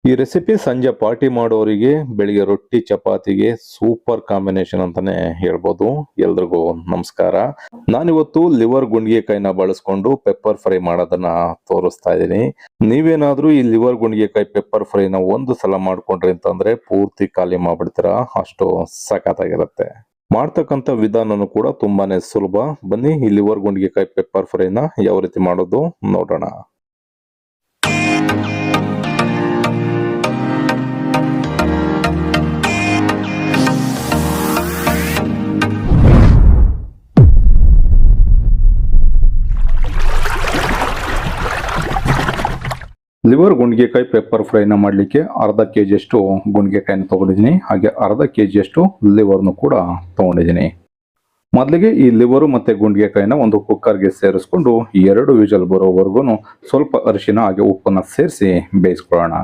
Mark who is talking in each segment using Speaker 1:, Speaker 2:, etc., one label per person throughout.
Speaker 1: ಈ ರೆಸಿಪಿ ಸಂಜೆ ಪಾರ್ಟಿ ಮಾಡೋರಿಗೆ ಬೆಳಿಗ್ಗೆ ರೊಟ್ಟಿ ಚಪಾತಿಗೆ ಸೂಪರ್ ಕಾಂಬಿನೇಷನ್ ಅಂತಾನೆ ಹೇಳ್ಬೋದು. ಎಲ್ರಿಗೂ ನಮಸ್ಕಾರ. ನಾನಿವತ್ತು ಲಿವರ್ ಗುಂಡಿಗೆಕಾಯಿನ ಬಳಸ್ಕೊಂಡು ಪೆಪ್ಪರ್ ಫ್ರೈ ಮಾಡೋದನ್ನ ತೋರಿಸ್ತಾ ಇದ್ದೀನಿ. ನೀವೇನಾದ್ರೂ ಈ ಲಿವರ್ ಗುಂಡಿಗೆಕಾಯಿ ಪೆಪ್ಪರ್ ಫ್ರೈನ ಒಂದು ಸಲ ಮಾಡ್ಕೊಂಡ್ರಿ ಅಂತಂದ್ರೆ ಪೂರ್ತಿ ಖಾಲಿ ಮಾಡ್ಬಿಡ್ತೀರಾ, ಅಷ್ಟು ಸಖತ್ತಾಗಿರುತ್ತೆ. ಮಾಡ್ತಕ್ಕಂಥ ವಿಧಾನನು ಕೂಡ ತುಂಬಾನೇ ಸುಲಭ. ಬನ್ನಿ ಈ ಲಿವರ್ ಗುಂಡಿಗೆಕಾಯಿ ಪೆಪ್ಪರ್ ಫ್ರೈನ ಯಾವ ರೀತಿ ಮಾಡೋದು ನೋಡೋಣ. ಲಿವರ್ ಗುಂಡಿಗೆಕಾಯಿ ಪೆಪ್ಪರ್ ಫ್ರೈನ ಮಾಡಲಿಕ್ಕೆ ಅರ್ಧ ಕೆಜಿಯಷ್ಟು ಗುಂಡಿಗೆಕಾಯಿನ ತಗೊಂಡಿದ್ದೀನಿ. ಹಾಗೆ ಅರ್ಧ ಕೆಜಿಯಷ್ಟು ಲಿವರ್ನು ಕೂಡ ತಗೊಂಡಿದ್ದೀನಿ. ಮೊದಲಿಗೆ ಈ ಲಿವರು ಮತ್ತೆ ಗುಂಡಿಗೆಕಾಯಿನ ಒಂದು ಕುಕ್ಕರ್ಗೆ ಸೇರಿಸ್ಕೊಂಡು 2 ವಿಜಲ್ ಬರೋವರೆಗೂ ಸ್ವಲ್ಪ ಅರಿಶಿನ ಹಾಗೆ ಉಪ್ಪನ್ನ ಸೇರಿಸಿ ಬೇಯಿಸ್ಕೊಳ್ಳೋಣ.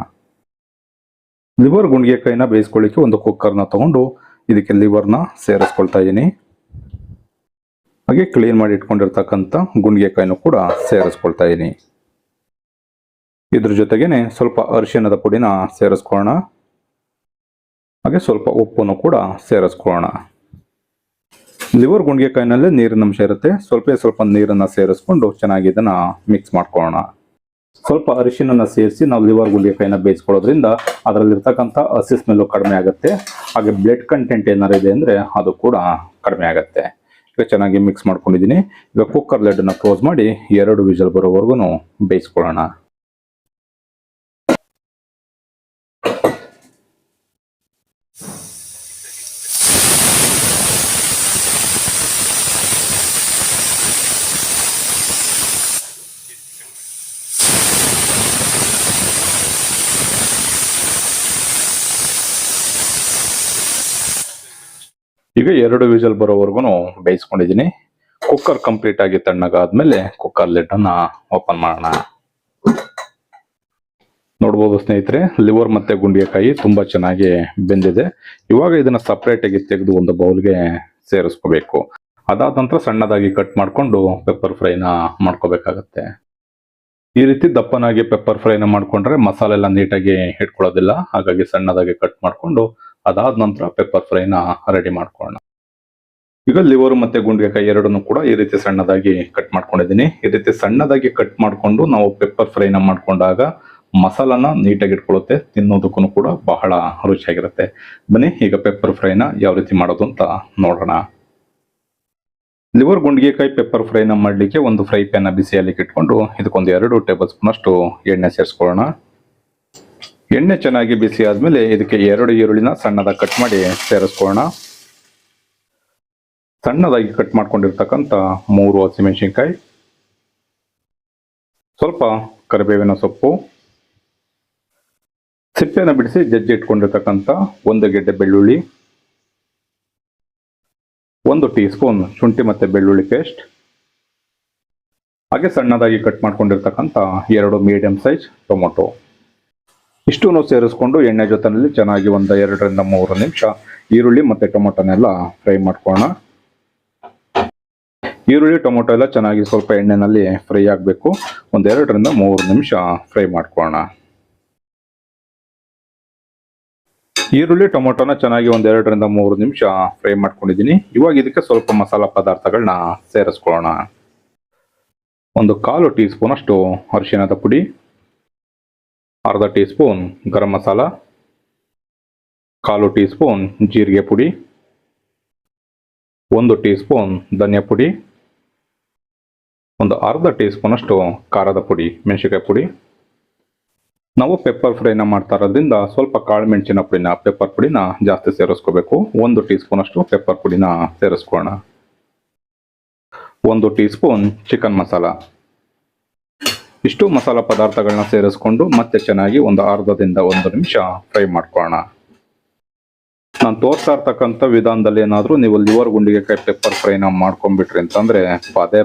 Speaker 1: ಲಿವರ್ ಗುಂಡಿಗೆಕಾಯಿನ ಬೇಯಿಸ್ಕೊಳ್ಳಿಕ್ಕೆ ಒಂದು ಕುಕ್ಕರ್ನ ತಗೊಂಡು ಇದಕ್ಕೆ ಲಿವರ್ನ ಸೇರಿಸ್ಕೊಳ್ತಾ ಇದ್ದೀನಿ. ಹಾಗೆ ಕ್ಲೀನ್ ಮಾಡಿ ಇಟ್ಕೊಂಡಿರ್ತಕ್ಕಂಥ ಗುಂಡಿಗೆಕಾಯಿನೂ ಕೂಡ ಸೇರಿಸ್ಕೊಳ್ತಾ ಇದ್ದೀನಿ. ಇದ್ರ ಜೊತೆಗೇನೆ ಸ್ವಲ್ಪ ಅರಿಶಿಣದ ಪುಡಿನ ಸೇರಿಸ್ಕೊಳ್ಳೋಣ. ಹಾಗೆ ಸ್ವಲ್ಪ ಉಪ್ಪನ್ನು ಕೂಡ ಸೇರಿಸ್ಕೊಳ್ಳೋಣ. ಲಿವರ್ ಗುಂಡಿಗೆಕಾಯಿನಲ್ಲೇ ನೀರಿನ ಅಂಶ ಇರುತ್ತೆ. ಸ್ವಲ್ಪ ನೀರನ್ನ ಸೇರಿಸ್ಕೊಂಡು ಚೆನ್ನಾಗಿ ಇದನ್ನ ಮಿಕ್ಸ್ ಮಾಡ್ಕೊಳ್ಳೋಣ. ಸ್ವಲ್ಪ ಅರಿಶಿನ ಸೇರಿಸಿ ನಾವು ಲಿವರ್ ಗುಂಡಿಗೆಕಾಯಿನ ಬೇಯಿಸ್ಕೊಳ್ಳೋದ್ರಿಂದ ಅದರಲ್ಲಿರ್ತಕ್ಕಂಥ ಹಸಿ ಸ್ಮೆಲ್ಲು ಕಡಿಮೆ ಆಗುತ್ತೆ. ಹಾಗೆ ಬ್ಲಡ್ ಕಂಟೆಂಟ್ ಏನಾರು ಇದೆ ಅಂದ್ರೆ ಅದು ಕೂಡ ಕಡಿಮೆ ಆಗುತ್ತೆ. ಈಗ ಚೆನ್ನಾಗಿ ಮಿಕ್ಸ್ ಮಾಡ್ಕೊಂಡಿದ್ದೀನಿ. ಈಗ ಕುಕ್ಕರ್ ಲಿಡ್ನ ಕ್ಲೋಸ್ ಮಾಡಿ 2 ವಿಜಲ್ ಬರೋವರೆಗೂ ಬೇಯಿಸ್ಕೊಳ್ಳೋಣ. ಈಗ 2 ವಿಜಲ್ ಬರೋವರೆಗೂ ಬೇಯಿಸ್ಕೊಂಡಿದ್ದೀನಿ. ಕುಕ್ಕರ್ ಕಂಪ್ಲೀಟ್ ಆಗಿ ತಣ್ಣಗಾದ್ಮೇಲೆ ಕುಕ್ಕರ್ ಲಿಡ್ ಅನ್ನ ಓಪನ್ ಮಾಡೋಣ. ನೋಡ್ಬೋದು ಸ್ನೇಹಿತರೆ, ಲಿವರ್ ಮತ್ತೆ ಗುಂಡಿಗೆಕಾಯಿ ತುಂಬಾ ಚೆನ್ನಾಗಿ ಬೆಂದಿದೆ. ಇವಾಗ ಇದನ್ನ ಸಪರೇಟ್ ಆಗಿ ತೆಗೆದು ಒಂದು ಬೌಲ್ಗೆ ಸೇರಿಸ್ಕೋಬೇಕು. ಅದಾದ ನಂತರ ಸಣ್ಣದಾಗಿ ಕಟ್ ಮಾಡ್ಕೊಂಡು ಪೆಪ್ಪರ್ ಫ್ರೈನ ಮಾಡ್ಕೋಬೇಕಾಗತ್ತೆ. ಈ ರೀತಿ ದಪ್ಪನಾಗಿ ಪೆಪ್ಪರ್ ಫ್ರೈನ ಮಾಡ್ಕೊಂಡ್ರೆ ಮಸಾಲೆ ಎಲ್ಲ ನೀಟಾಗಿ ಹಿಡ್ಕೊಳ್ಳೋದಿಲ್ಲ. ಹಾಗಾಗಿ ಸಣ್ಣದಾಗಿ ಕಟ್ ಮಾಡ್ಕೊಂಡು ಅದಾದ ನಂತರ ಪೆಪ್ಪರ್ ಫ್ರೈನ ರೆಡಿ ಮಾಡ್ಕೊಳ್ಳೋಣ. ಈಗ ಲಿವರ್ ಮತ್ತೆ ಗುಂಡಿಗೆಕಾಯಿ ಎರಡನ್ನು ಕೂಡ ಈ ರೀತಿ ಸಣ್ಣದಾಗಿ ಕಟ್ ಮಾಡ್ಕೊಂಡಿದ್ದೀನಿ. ಈ ರೀತಿ ಸಣ್ಣದಾಗಿ ಕಟ್ ಮಾಡ್ಕೊಂಡು ನಾವು ಪೆಪ್ಪರ್ ಫ್ರೈನ ಮಾಡ್ಕೊಂಡಾಗ ಮಸಾಲಾನ ನೀಟಾಗಿ ಇಟ್ಕೊಳ್ಳುತ್ತೆ. ತಿನ್ನೋದಕ್ಕೂ ಕೂಡ ಬಹಳ ರುಚಿಯಾಗಿರುತ್ತೆ. ಬನ್ನಿ ಈಗ ಪೆಪ್ಪರ್ ಫ್ರೈನ ಯಾವ ರೀತಿ ಮಾಡೋದು ಅಂತ ನೋಡೋಣ. ಲಿವರ್ ಗುಂಡಿಗೆಕಾಯಿ ಪೆಪ್ಪರ್ ಫ್ರೈನ ಮಾಡಲಿಕ್ಕೆ ಒಂದು ಫ್ರೈ ಪ್ಯಾನ್ ಬಿಸಿಯಲ್ಲಿ ಇಟ್ಕೊಂಡು ಇದಕ್ಕೊಂದು 2 ಟೇಬಲ್ ಸ್ಪೂನ್ ಅಷ್ಟು ಎಣ್ಣೆ ಸೇರಿಸ್ಕೊಳ್ಳೋಣ. ಎಣ್ಣೆ ಚೆನ್ನಾಗಿ ಬಿಸಿ ಆದ್ಮೇಲೆ ಇದಕ್ಕೆ 2 ಈರುಳ್ಳಿನ ಸಣ್ಣದಾಗಿ ಕಟ್ ಮಾಡಿ ಸೇರಿಸ್ಕೊಳ್ಳೋಣ. ಸಣ್ಣದಾಗಿ ಕಟ್ ಮಾಡ್ಕೊಂಡಿರ್ತಕ್ಕಂಥ 3 ಹಸಿಮೆಣಸಿನ್ಕಾಯಿ, ಸ್ವಲ್ಪ ಕರಿಬೇವಿನ ಸೊಪ್ಪು, ಸಿಪ್ಪೆನ ಬಿಡಿಸಿ ಜಜ್ಜಿ ಇಟ್ಕೊಂಡಿರ್ತಕ್ಕಂಥ 1 ಗೆಡ್ಡೆ ಬೆಳ್ಳುಳ್ಳಿ, 1 ಟೀ ಸ್ಪೂನ್ ಶುಂಠಿ ಮತ್ತೆ ಬೆಳ್ಳುಳ್ಳಿ ಪೇಸ್ಟ್, ಹಾಗೆ ಸಣ್ಣದಾಗಿ ಕಟ್ ಮಾಡ್ಕೊಂಡಿರ್ತಕ್ಕಂಥ 2 ಮೀಡಿಯಂ ಸೈಜ್ ಟೊಮೊಟೊ. ಇಷ್ಟನ್ನು ಸೇರಿಸ್ಕೊಂಡು ಎಣ್ಣೆ ಜೊತೆಯಲ್ಲಿ ಚೆನ್ನಾಗಿ ಒಂದು 2 ರಿಂದ 3 ನಿಮಿಷ ಈರುಳ್ಳಿ ಮತ್ತೆ ಟೊಮೊಟೊನೆಲ್ಲ ಫ್ರೈ ಮಾಡ್ಕೊಳ್ಳೋಣ. ಈರುಳ್ಳಿ ಟೊಮೊಟೊ ಎಲ್ಲ ಚೆನ್ನಾಗಿ ಸ್ವಲ್ಪ ಎಣ್ಣೆನಲ್ಲಿ ಫ್ರೈ ಆಗಬೇಕು. ಒಂದು 2 ರಿಂದ 3 ನಿಮಿಷ ಫ್ರೈ ಮಾಡ್ಕೊಳ್ಳೋಣ. ಈರುಳ್ಳಿ ಟೊಮೊಟೊನ ಚೆನ್ನಾಗಿ ಒಂದು 2 ರಿಂದ 3 ನಿಮಿಷ ಫ್ರೈ ಮಾಡ್ಕೊಂಡಿದ್ದೀನಿ. ಇವಾಗ ಇದಕ್ಕೆ ಸ್ವಲ್ಪ ಮಸಾಲಾ ಪದಾರ್ಥಗಳನ್ನ ಸೇರಿಸ್ಕೊಳ್ಳೋಣ. ಒಂದು 1/4 ಟೀ ಸ್ಪೂನ್ ಅಷ್ಟು ಅರಿಶಿಣದ ಪುಡಿ, ಅರ್ಧ tea spoon garam masala, 1/4 tea spoon ಜೀರಿಗೆ ಪುಡಿ, 1 ಟೀ ಸ್ಪೂನ್ ಧನಿಯಾ ಪುಡಿ, ಒಂದು ಅರ್ಧ ಟೀ ಸ್ಪೂನ್ ಅಷ್ಟು ಖಾರದ ಪುಡಿ, ಮೆಣಸಿನಕಾಯಿ ಪುಡಿ. ನಾವು ಪೆಪ್ಪರ್ ಫ್ರೈನ ಮಾಡ್ತಾ ಇರೋದ್ರಿಂದ ಸ್ವಲ್ಪ ಕಾಳು ಮೆಣಸಿನ ಪುಡಿನ ಪೆಪ್ಪರ್ ಪುಡಿನ ಜಾಸ್ತಿ ಸೇರಿಸ್ಕೋಬೇಕು. 1 ಟೀ ಸ್ಪೂನ್ ಅಷ್ಟು ಪೆಪ್ಪರ್ ಪುಡಿನ ಸೇರಿಸ್ಕೊಳ್ಳೋಣ. 1 ಟೀ ಸ್ಪೂನ್ ಚಿಕನ್ ಮಸಾಲ. ಇಷ್ಟು ಮಸಾಲ ಪದಾರ್ಥಗಳನ್ನ ಸೇರಿಸ್ಕೊಂಡು ಮತ್ತೆ ಚೆನ್ನಾಗಿ ಒಂದು ಅರ್ಧದಿಂದ 1 ನಿಮಿಷ ಫ್ರೈ ಮಾಡ್ಕೊಳ್ಳೋಣ. ನಾನು ತೋರಿಸ್ತಾ ಇರ್ತಕ್ಕಂಥ ವಿಧಾನದಲ್ಲಿ ಏನಾದರೂ ನೀವು ಲಿವರ್ ಗುಂಡಿಗೆಕಾಯಿ ಪೆಪ್ಪರ್ ಫ್ರೈನ ಮಾಡ್ಕೊಂಡ್ಬಿಟ್ರಿ ಅಂತಂದ್ರೆ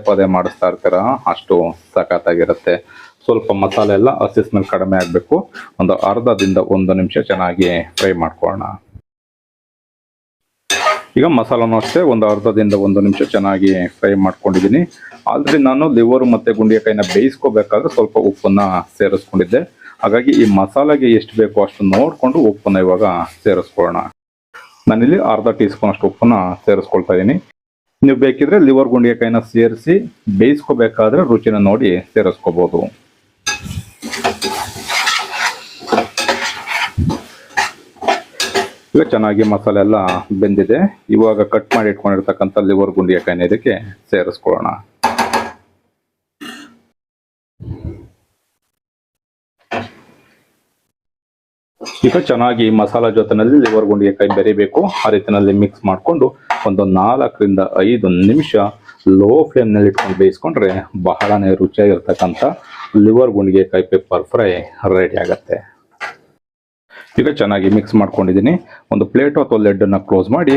Speaker 1: ಪದೇ ಮಾಡಿಸ್ತಾ ಇರ್ತೀರಾ, ಅಷ್ಟು ಸಖತ್ತಾಗಿರುತ್ತೆ. ಸ್ವಲ್ಪ ಮಸಾಲೆ ಎಲ್ಲ ಹಸಿ ಸ್ಮೆಲ್ ಕಡಿಮೆ ಆಗಬೇಕು. ಒಂದು ಅರ್ಧದಿಂದ 1 ನಿಮಿಷ ಚೆನ್ನಾಗಿ ಫ್ರೈ ಮಾಡ್ಕೊಳ್ಳೋಣ. ಈಗ ಮಸಾಲಾನು ಅಷ್ಟೇ ಒಂದು ಅರ್ಧದಿಂದ 1 ನಿಮಿಷ ಚೆನ್ನಾಗಿ ಫ್ರೈ ಮಾಡ್ಕೊಂಡಿದ್ದೀನಿ. ಆಲ್ರೆಡಿ ನಾನು ಲಿವರ್ ಮತ್ತೆ ಗುಂಡಿಗೆಕಾಯಿನ ಬೇಯಿಸ್ಕೋಬೇಕಾದ್ರೆ ಸ್ವಲ್ಪ ಉಪ್ಪನ್ನ ಸೇರಿಸ್ಕೊಂಡಿದ್ದೆ. ಹಾಗಾಗಿ ಈ ಮಸಾಲೆಗೆ ಎಷ್ಟು ಬೇಕೋ ಅಷ್ಟು ನೋಡಿಕೊಂಡು ಉಪ್ಪನ್ನು ಇವಾಗ ಸೇರಿಸ್ಕೊಳ್ಳೋಣ. ನಾನಿಲ್ಲಿ ಅರ್ಧ ಟೀ ಸ್ಪೂನ್ ಅಷ್ಟು ಉಪ್ಪನ್ನು ಸೇರಿಸ್ಕೊಳ್ತಾ ಇದ್ದೀನಿ. ನೀವು ಬೇಕಿದ್ರೆ ಲಿವರ್ ಗುಂಡಿಗೆಕಾಯಿನ ಸೇರಿಸಿ ಬೇಯಿಸ್ಕೋಬೇಕಾದ್ರೆ ರುಚಿನ ನೋಡಿ ಸೇರಿಸ್ಕೋಬಹುದು. ಈಗ ಚೆನ್ನಾಗಿ ಮಸಾಲೆ ಎಲ್ಲ ಬೆಂದಿದೆ. ಇವಾಗ ಕಟ್ ಮಾಡಿ ಇಟ್ಕೊಂಡಿರ್ತಕ್ಕಂಥ ಲಿವರ್ ಗುಂಡಿಗೆಕಾಯಿನ ಇದಕ್ಕೆ ಸೇರಿಸ್ಕೊಳ್ಳೋಣ. ಈಗ ಚೆನ್ನಾಗಿ ಮಸಾಲಾ ಜೊತೆನಲ್ಲಿ ಲಿವರ್ ಗುಂಡಿಗೆಕಾಯಿ ಬೆರಿಬೇಕು. ಆ ರೀತಿಯಲ್ಲಿ ಮಿಕ್ಸ್ ಮಾಡಿಕೊಂಡು ಒಂದು 4 ರಿಂದ 5 ನಿಮಿಷ ಲೋ ಫ್ಲೇಮ್ನಲ್ಲಿ ಇಟ್ಕೊಂಡು ಬೇಯಿಸ್ಕೊಂಡ್ರೆ ಬಹಳನೇ ರುಚಿಯಾಗಿರ್ತಕ್ಕಂಥ ಲಿವರ್ ಗುಂಡಿಗೆಕಾಯಿ ಪೆಪ್ಪರ್ ಫ್ರೈ ರೆಡಿ ಆಗುತ್ತೆ. ಈಗ ಚೆನ್ನಾಗಿ ಮಿಕ್ಸ್ ಮಾಡ್ಕೊಂಡಿದ್ದೀನಿ. ಒಂದು ಪ್ಲೇಟ್ ಅಥವಾ ಲೆಡ್ಡನ್ನು ಕ್ಲೋಸ್ ಮಾಡಿ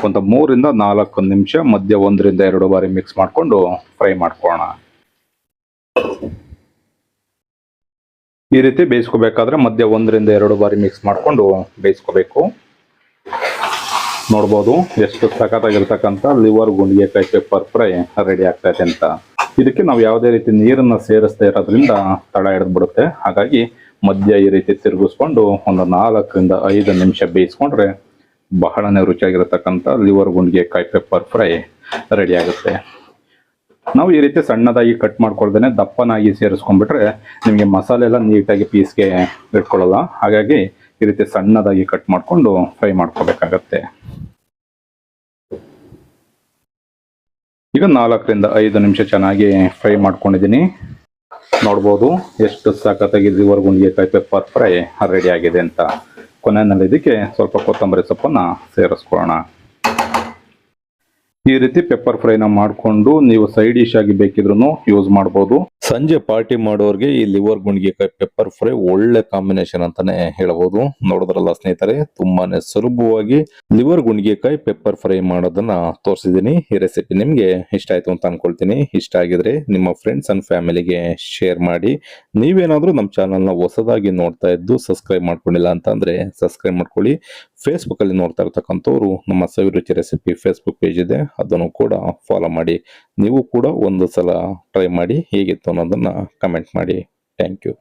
Speaker 1: ಒಂದು 3 ರಿಂದ 4 ನಿಮಿಷ ಮಧ್ಯ 1 ರಿಂದ 2 ಬಾರಿ ಮಿಕ್ಸ್ ಮಾಡಿಕೊಂಡು ಫ್ರೈ ಮಾಡ್ಕೊಳ್ಳೋಣ. ಈ ರೀತಿ ಬೇಯಿಸ್ಕೋಬೇಕಾದ್ರೆ ಮಧ್ಯ 1 ರಿಂದ 2 ಬಾರಿ ಮಿಕ್ಸ್ ಮಾಡಿಕೊಂಡು ಬೇಯಿಸ್ಕೋಬೇಕು. ನೋಡ್ಬೋದು ಎಷ್ಟು ಸಖತ್ತಾಗಿರ್ತಕ್ಕಂಥ ಲಿವರ್ ಗುಂಡಿಗೆಕಾಯಿ ಪೆಪ್ಪರ್ ಫ್ರೈ ರೆಡಿ ಆಗ್ತಾ ಇದೆ ಅಂತ. ಇದಕ್ಕೆ ನಾವು ಯಾವುದೇ ರೀತಿ ನೀರನ್ನು ಸೇರಿಸ್ತಾ ಇರೋದ್ರಿಂದ ತಳ ಹಿಡಿದ್ಬಿಡುತ್ತೆ. ಹಾಗಾಗಿ ಮಧ್ಯ ಈ ರೀತಿ ತಿರುಗಿಸ್ಕೊಂಡು ಒಂದು 4 ರಿಂದ 5 ನಿಮಿಷ ಬೇಯಿಸ್ಕೊಂಡ್ರೆ ಬಹಳನೇ ರುಚಿಯಾಗಿರ್ತಕ್ಕಂಥ ಲಿವರ್ ಗುಂಡಿಗೆಕಾಯಿ ಪೆಪ್ಪರ್ ಫ್ರೈ ರೆಡಿ ಆಗುತ್ತೆ. ನಾವು ಈ ರೀತಿ ಸಣ್ಣದಾಗಿ ಕಟ್ ಮಾಡ್ಕೊಳ್ದೇನೆ ದಪ್ಪನಾಗಿ ಸೇರಿಸ್ಕೊಂಡ್ಬಿಟ್ರೆ ನಿಮಗೆ ಮಸಾಲೆ ಎಲ್ಲ ನೀಟಾಗಿ ಪೀಸ್ಗೆ ಇಟ್ಕೊಳ್ಳಲ್ಲ. ಹಾಗಾಗಿ ಈ ರೀತಿ ಸಣ್ಣದಾಗಿ ಕಟ್ ಮಾಡಿಕೊಂಡು ಫ್ರೈ ಮಾಡ್ಕೋಬೇಕಾಗತ್ತೆ. ಈಗ 4 ರಿಂದ 5 ನಿಮಿಷ ಚೆನ್ನಾಗಿ ಫ್ರೈ ಮಾಡ್ಕೊಂಡಿದ್ದೀನಿ. ನೋಡ್ಬೋದು ಎಷ್ಟು ಸಖತ್ತಾಗಿ ಲಿವರ್ ಗುಂಡಿಗೆಕಾಯಿ ಪೆಪ್ಪರ್ ಫ್ರೈ ರೆಡಿ ಆಗಿದೆ ಅಂತ. ಕೊನೆಯಲ್ಲಿ ಇದಕ್ಕೆ ಸ್ವಲ್ಪ ಕೊತ್ತಂಬರಿ ಸೊಪ್ಪನ್ನು ಸೇರಿಸ್ಕೊಳ್ಳೋಣ. ಈ ರೀತಿ ಪೆಪ್ಪರ್ ಫ್ರೈನ ಮಾಡಿಕೊಂಡು ನೀವು ಸೈಡ್ ಡಿಶ್ ಆಗಿ ಬೇಕಿದ್ರೂ ಯೂಸ್ ಮಾಡ್ಬೋದು. ಸಂಜೆ ಪಾರ್ಟಿ ಮಾಡೋರಿಗೆ ಈ ಲಿವರ್ ಗುಂಡಿಗೆಕಾಯಿ ಪೆಪ್ಪರ್ ಫ್ರೈ ಒಳ್ಳೆ ಕಾಂಬಿನೇಷನ್ ಅಂತಾನೆ ಹೇಳ್ಬೋದು. ನೋಡಿದ್ರಲ್ಲ ಸ್ನೇಹಿತರೆ, ತುಂಬಾನೇ ಸುಲಭವಾಗಿ ಲಿವರ್ ಗುಂಡಿಗೆಕಾಯಿ ಪೆಪ್ಪರ್ ಫ್ರೈ ಮಾಡೋದನ್ನ ತೋರಿಸಿದ್ದೀನಿ. ಈ ರೆಸಿಪಿ ನಿಮ್ಗೆ ಇಷ್ಟ ಆಯ್ತು ಅಂತ ಅನ್ಕೊಳ್ತೀನಿ. ಇಷ್ಟ ಆಗಿದ್ರೆ ನಿಮ್ಮ ಫ್ರೆಂಡ್ಸ್ ಅಂಡ್ ಫ್ಯಾಮಿಲಿಗೆ ಶೇರ್ ಮಾಡಿ. ನೀವೇನಾದ್ರೂ ನಮ್ಮ ಚಾನಲ್ನ ಹೊಸದಾಗಿ ನೋಡ್ತಾ ಇದ್ದು ಸಬ್ಸ್ಕ್ರೈಬ್ ಮಾಡ್ಕೊಂಡಿಲ್ಲ ಅಂತಂದ್ರೆ ಸಬ್ಸ್ಕ್ರೈಬ್ ಮಾಡ್ಕೊಳ್ಳಿ. ಫೇಸ್ಬುಕ್ ಅಲ್ಲಿ ನೋಡ್ತಾ ಇರ್ತಕ್ಕಂಥವ್ರು ನಮ್ಮ ಸವಿರುಚಿ ರೆಸಿಪಿ ಫೇಸ್ಬುಕ್ ಪೇಜ್ ಇದೆ, ಅದನ್ನು ಕೂಡ ಫಾಲೋ ಮಾಡಿ. ನೀವು ಕೂಡ ಒಂದು ಸಲ ಟ್ರೈ ಮಾಡಿ ಹೇಗಿತ್ತು ಅನ್ನೋದನ್ನ ಕಮೆಂಟ್ ಮಾಡಿ. Thank you.